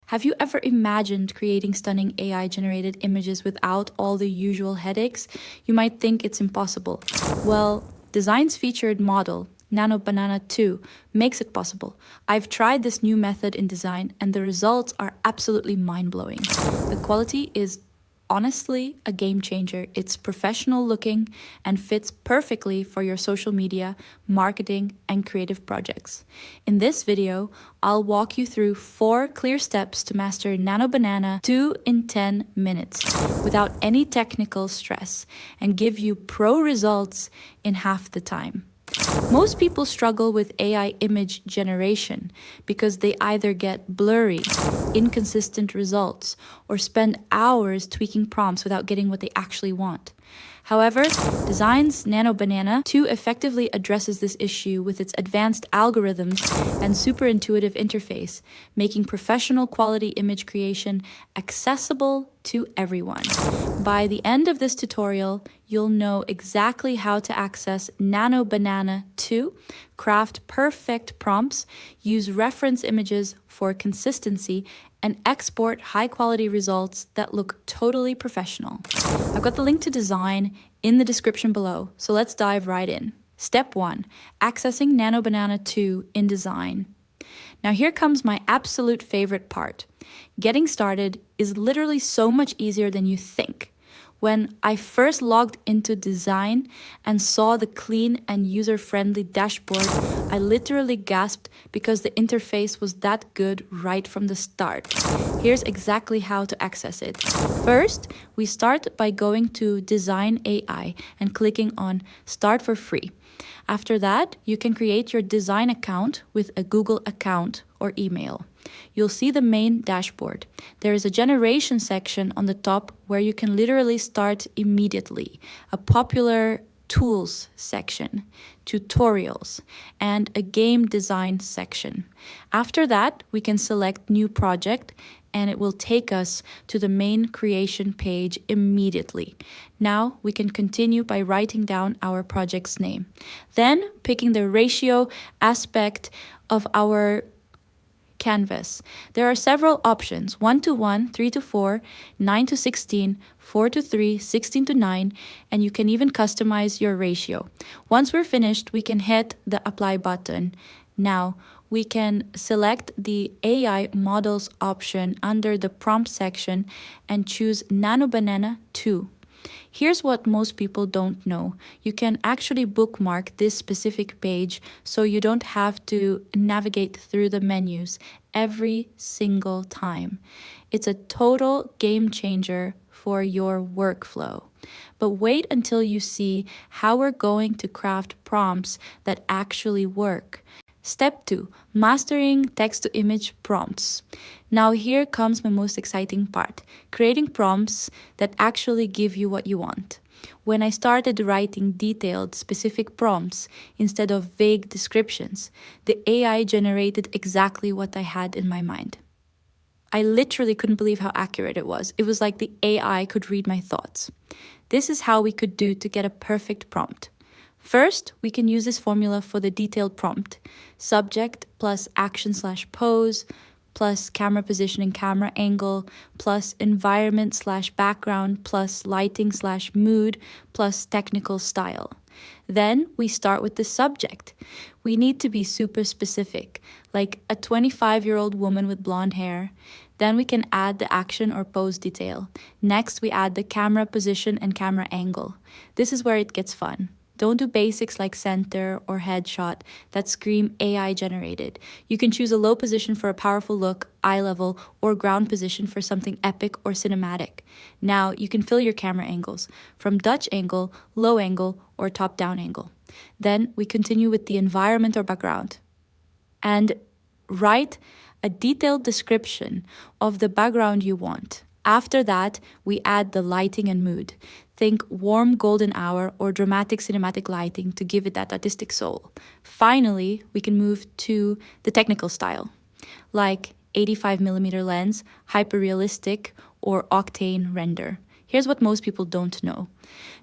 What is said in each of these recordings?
Have you ever imagined creating stunning AI-generated images without all the usual headaches? You might think it's impossible. Well, Dzine's featured model, Nano Banana 2, makes it possible. I've tried this new method in Dzine and the results are absolutely mind-blowing. The quality is honestly a game changer. It's professional looking and fits perfectly for your social media, marketing, and creative projects. In this video, I'll walk you through 4 clear steps to master Nano Banana 2 in 10 minutes without any technical stress and give you pro results in half the time. Most people struggle with AI image generation because they either get blurry, inconsistent results, or spend hours tweaking prompts without getting what they actually want. However, Dzine's Nano Banana 2 effectively addresses this issue with its advanced algorithms and super intuitive interface, making professional quality image creation accessible to everyone. By the end of this tutorial, you'll know exactly how to access Nano Banana 2, craft perfect prompts, use reference images for consistency, and export high-quality results that look totally professional. I've got the link to Dzine in the description below, so let's dive right in. Step 1. Accessing Nano Banana 2 in Dzine. Now here comes my absolute favorite part. Getting started is literally so much easier than you think. When I first logged into Dzine and saw the clean and user-friendly dashboard, I literally gasped because the interface was that good right from the start. Here's exactly how to access it. First, we start by going to Dzine AI and clicking on Start for free. After that, you can create your Dzine account with a Google account or email. You'll see the main dashboard. There is a generation section on the top where you can literally start immediately, a popular tools section, tutorials, and a game design section. After that, we can select new project and it will take us to the main creation page immediately. Now we can continue by writing down our project's name. Then picking the ratio aspect of our canvas. There are several options: 1:1, 3:4, 9:16, 4:3, 16:9, and you can even customize your ratio. Once we're finished, we can hit the apply button. Now we can select the AI models option under the prompt section and choose Nano Banana 2. Here's what most people don't know. You can actually bookmark this specific page so you don't have to navigate through the menus every single time. It's a total game changer for your workflow. But wait until you see how we're going to craft prompts that actually work. Step 2. Mastering text-to-image prompts. Now here comes my most exciting part, creating prompts that actually give you what you want. When I started writing detailed, specific prompts instead of vague descriptions, the AI generated exactly what I had in my mind. I literally couldn't believe how accurate it was. It was like the AI could read my thoughts. This is how we could do to get a perfect prompt. First, we can use this formula for the detailed prompt. Subject plus action/pose plus camera position and camera angle plus environment/background plus lighting/mood plus technical style. Then we start with the subject. We need to be super specific, like a 25-year-old woman with blonde hair. Then we can add the action or pose detail. Next, we add the camera position and camera angle. This is where it gets fun. Don't do basics like center or headshot that scream AI generated. You can choose a low position for a powerful look, eye level, or ground position for something epic or cinematic. Now you can fill your camera angles from Dutch angle, low angle, or top-down angle. Then we continue with the environment or background and write a detailed description of the background you want. After that, we add the lighting and mood. Think warm golden hour or dramatic cinematic lighting to give it that artistic soul. Finally, we can move to the technical style, like 85mm lens, hyperrealistic, or octane render. Here's what most people don't know.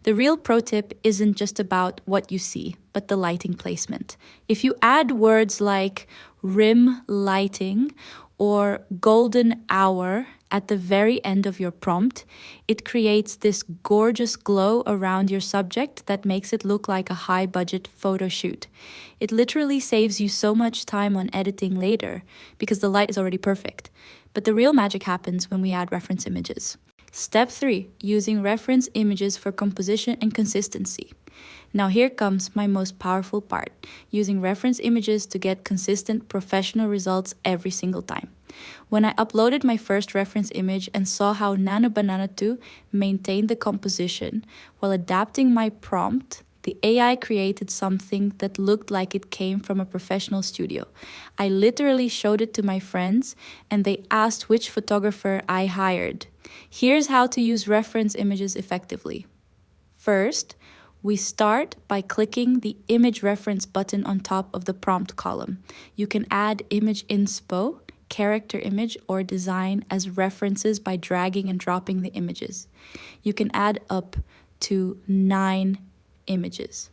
The real pro tip isn't just about what you see, but the lighting placement. If you add words like rim lighting or golden hour at the very end of your prompt, it creates this gorgeous glow around your subject that makes it look like a high-budget photo shoot. It literally saves you so much time on editing later because the light is already perfect. But the real magic happens when we add reference images. Step 3. Using reference images for composition and consistency. Now here comes my most powerful part, using reference images to get consistent professional results every single time. When I uploaded my first reference image and saw how Nano Banana 2 maintained the composition while adapting my prompt, the AI created something that looked like it came from a professional studio. I literally showed it to my friends and they asked which photographer I hired. Here's how to use reference images effectively. First, we start by clicking the image reference button on top of the prompt column. You can add image inspo, character image, or design as references by dragging and dropping the images. You can add up to 9 images.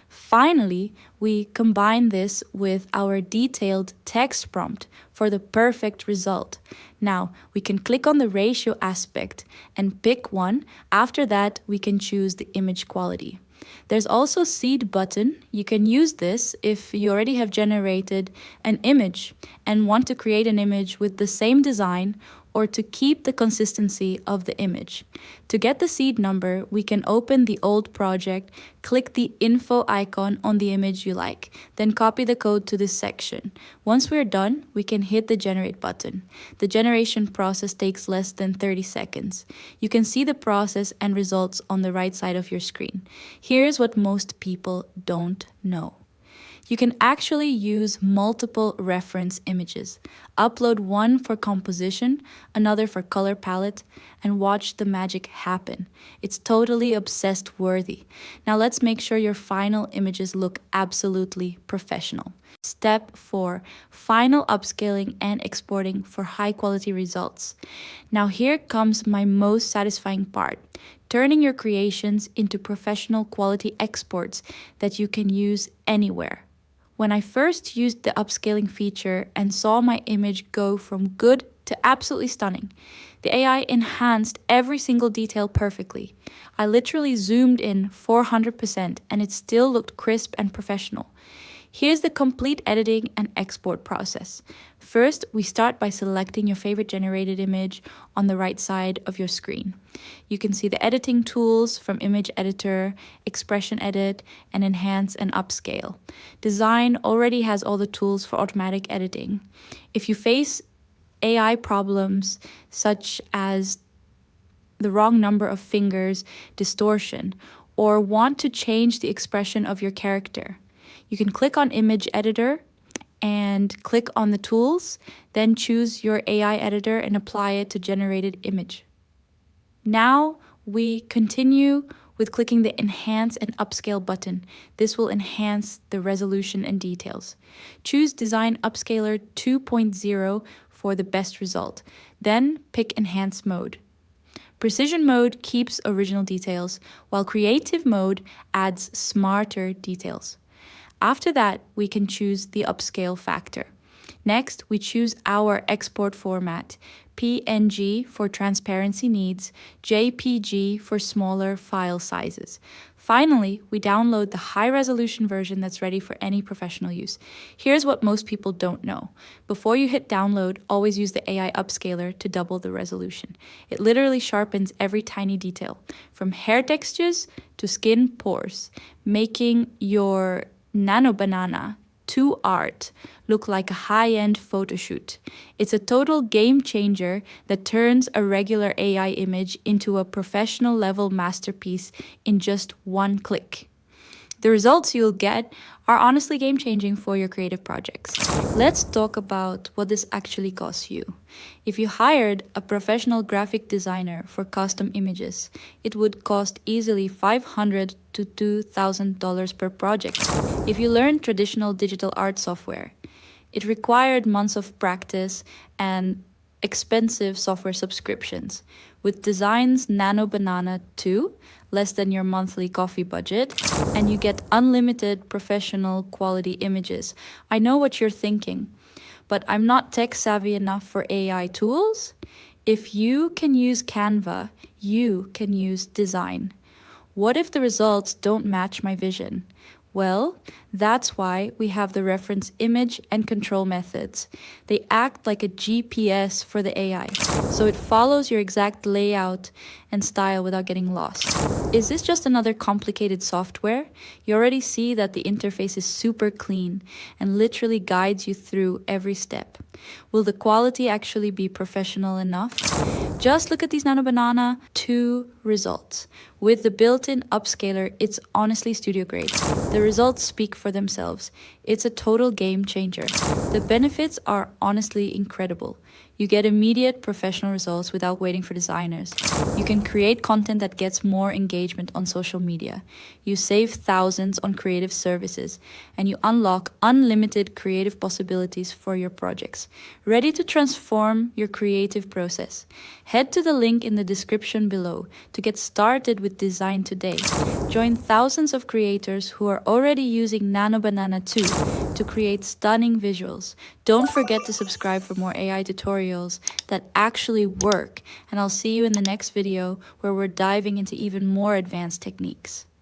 Finally, we combine this with our detailed text prompt for the perfect result. Now, we can click on the ratio aspect and pick one. After that, we can choose the image quality. There's also seed button. You can use this if you already have generated an image and want to create an image with the same design or to keep the consistency of the image. To get the seed number, we can open the old project, click the info icon on the image you like, then copy the code to this section. Once we're done, we can hit the generate button. The generation process takes less than 30 seconds. You can see the process and results on the right side of your screen. Here's what most people don't know. You can actually use multiple reference images. Upload one for composition, another for color palette, and watch the magic happen. It's totally obsessed worthy. Now let's make sure your final images look absolutely professional. Step 4. Final upscaling and exporting for high quality results. Now here comes my most satisfying part. Turning your creations into professional quality exports that you can use anywhere. When I first used the upscaling feature and saw my image go from good to absolutely stunning, the AI enhanced every single detail perfectly. I literally zoomed in 400% and it still looked crisp and professional. Here's the complete editing and export process. First, we start by selecting your favorite generated image on the right side of your screen. You can see the editing tools from Image Editor, Expression Edit, and Enhance and Upscale. Dzine already has all the tools for automatic editing. If you face AI problems such as the wrong number of fingers, distortion, or want to change the expression of your character, you can click on Image Editor and click on the tools, then choose your AI editor and apply it to generated image. Now we continue with clicking the Enhance and Upscale button. This will enhance the resolution and details. Choose Design Upscaler 2.0 for the best result. Then pick Enhance mode. Precision mode keeps original details, while Creative mode adds smarter details. After that, we can choose the upscale factor. Next, we choose our export format, PNG for transparency needs, JPG for smaller file sizes. Finally, we download the high-resolution version that's ready for any professional use. Here's what most people don't know. Before you hit download, always use the AI upscaler to double the resolution. It literally sharpens every tiny detail, from hair textures to skin pores, making your Nano Banana 2 art look like a high-end photo shoot. It's a total game changer that turns a regular AI image into a professional level masterpiece in just one click. The results you'll get are honestly game-changing for your creative projects. Let's talk about what this actually costs you. If you hired a professional graphic designer for custom images, it would cost easily $500 to $2,000 per project. If you learned traditional digital art software, it required months of practice and expensive software subscriptions. With Dzine's Nano Banana 2, less than your monthly coffee budget, and you get unlimited professional quality images. I know what you're thinking, but I'm not tech savvy enough for AI tools? If you can use Canva, you can use Dzine. What if the results don't match my vision? Well, that's why we have the reference image and control methods. They act like a GPS for the AI, so it follows your exact layout and style without getting lost. Is this just another complicated software? You already see that the interface is super clean and literally guides you through every step. Will the quality actually be professional enough? Just look at these Nano Banana 2 results. With the built-in upscaler, it's honestly studio grade. The results speak for themselves. It's a total game changer. The benefits are honestly incredible. You get immediate professional results without waiting for designers. You can create content that gets more engagement on social media. You save thousands on creative services, and you unlock unlimited creative possibilities for your projects. Ready to transform your creative process? Head to the link in the description below to get started with Dzine today. Join thousands of creators who are already using Nano Banana 2 to create stunning visuals. Don't forget to subscribe for more AI tutorials that actually work, and I'll see you in the next video where we're diving into even more advanced techniques.